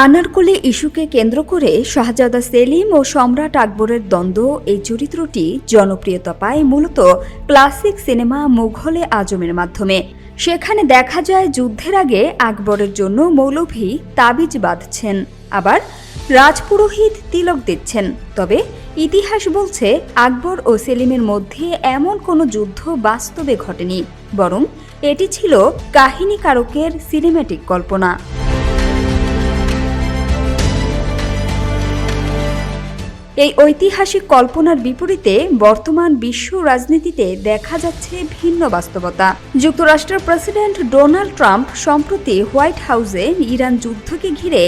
আনারকলি ইস্যুকে কেন্দ্র করে শাহজাদা সেলিম ও সম্রাট আকবরের দ্বন্দ্ব এই চরিত্রটি জনপ্রিয়তা পায় মূলত ক্লাসিক সিনেমা মুঘলে আজমের মাধ্যমে। সেখানে দেখা যায় যুদ্ধের আগে আকবরের জন্য মৌলভী তাবিজ বাঁধছেন, আবার রাজপুরোহিত তিলক দিচ্ছেন। তবে ইতিহাস বলছে আকবর ও সেলিমের মধ্যে এমন কোনো যুদ্ধ বাস্তবে ঘটেনি, বরং এটি ছিল কাহিনীকারকের সিনেম্যাটিক কল্পনা। এই ঐতিহাসিক কল্পনার বিপরীতে বর্তমান বিশ্ব রাজনীতিতে দেখা যাচ্ছে ভিন্ন বাস্তবতা। যুক্তরাষ্ট্রের প্রেসিডেন্ট ডোনাল্ড ট্রাম্প সম্প্রতি হোয়াইট হাউসে ইরান যুদ্ধকে ঘিরে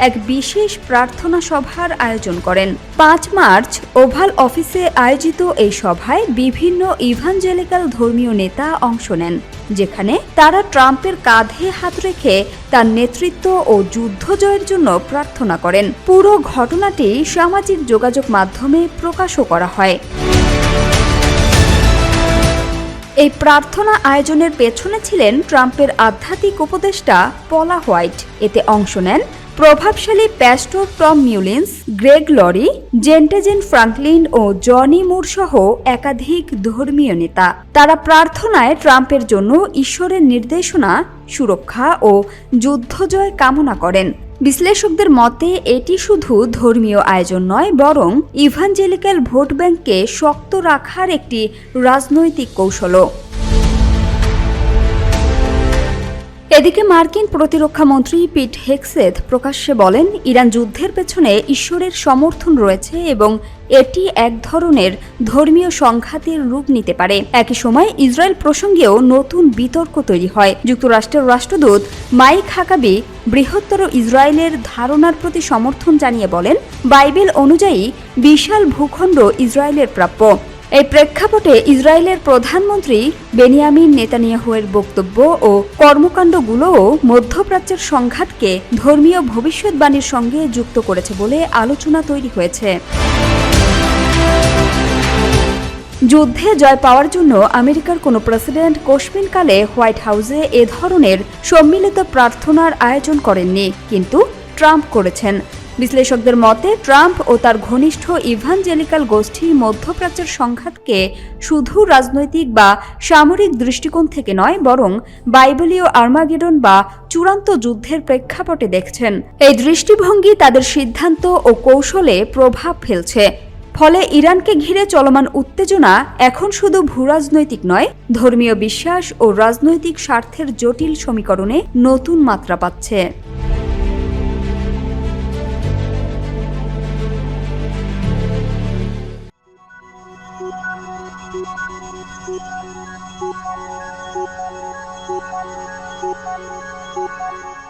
এক বিশেষ প্রার্থনা সভার আয়োজন করেন। ৫ মার্চ ওভাল অফিসে আয়োজিত এই সভায় বিভিন্ন ইভানজেলিক্যাল ধর্মীয় নেতা অংশ নেন, যেখানে তারা ট্রাম্পের কাঁধে হাত রেখে তার নেতৃত্ব ও যুদ্ধ জয়ের জন্য প্রার্থনা করেন। পুরো ঘটনাটি সামাজিক যোগাযোগ মাধ্যমে প্রকাশও করা হয়। এই প্রার্থনা আয়োজনের পেছনে ছিলেন ট্রাম্পের আধ্যাত্মিক উপদেষ্টা পলা হোয়াইট। এতে অংশ নেন প্রভাবশালী pastor Tom Mullins, Greg Laurie, Jentezen Franklin ও জনি মুর সহ একাধিক ধর্মীয় নেতা। তারা প্রার্থনায় ট্রাম্পের জন্য ঈশ্বরের নির্দেশনা, সুরক্ষা ও যুদ্ধজয় কামনা করেন। বিশ্লেষকদের মতে এটি শুধু ধর্মীয় আয়োজন নয়, বরং ইভানজেলিক্যাল ভোট ব্যাংককে শক্ত রাখার একটি রাজনৈতিক কৌশলও। এদিকে মার্কিন প্রতিরক্ষা মন্ত্রী পিট হেগসেথ প্রকাশ্যে বলেন, ইরান যুদ্ধের পেছনে ঈশ্বরের সমর্থন রয়েছে এবং এটি এক ধরনের ধর্মীয় সংঘাতের রূপ নিতে পারে। একই সময় ইসরায়েল প্রসঙ্গেও নতুন বিতর্ক তৈরি হয়। যুক্তরাষ্ট্রের রাষ্ট্রদূত মাইক হাকাবি বৃহত্তর ইসরায়েলের ধারণার প্রতি সমর্থন জানিয়ে বলেন, বাইবেল অনুযায়ী বিশাল ভূখণ্ড ইসরায়েলের প্রাপ্য। এই প্রেক্ষাপটে ইসরায়েলের প্রধানমন্ত্রী বেনিয়ামিন নেতানিয়াহুয়ের বক্তব্য ও কর্মকাণ্ডগুলোও মধ্যপ্রাচ্যের সংঘাতকে ধর্মীয় ভবিষ্যৎবাণীর সঙ্গে যুক্ত করেছে বলে আলোচনা তৈরি হয়েছে। যুদ্ধে জয় পাওয়ার জন্য আমেরিকার কোনো প্রেসিডেন্ট কোশমিনকালে হোয়াইট হাউসে এ ধরনের সম্মিলিত প্রার্থনার আয়োজন করেননি, কিন্তু ট্রাম্প করেছেন। বিশ্লেষকদের মতে ট্রাম্প ও তার ঘনিষ্ঠ ইভানজেলিক্যাল গোষ্ঠী মধ্যপ্রাচ্যের সংঘাতকে শুধু রাজনৈতিক বা সামরিক দৃষ্টিকোণ থেকে নয়, বরং বাইবেলীয় আর্মাগেডন বা চূড়ান্ত যুদ্ধের প্রেক্ষাপটে দেখছেন। এই দৃষ্টিভঙ্গি তাদের সিদ্ধান্ত ও কৌশলে প্রভাব ফেলছে। ফলে ইরানকে ঘিরে চলমান উত্তেজনা এখন শুধু ভূরাজনৈতিক নয়, ধর্মীয় বিশ্বাস ও রাজনৈতিক স্বার্থের জটিল সমীকরণে নতুন মাত্রা পাচ্ছে। Thank you.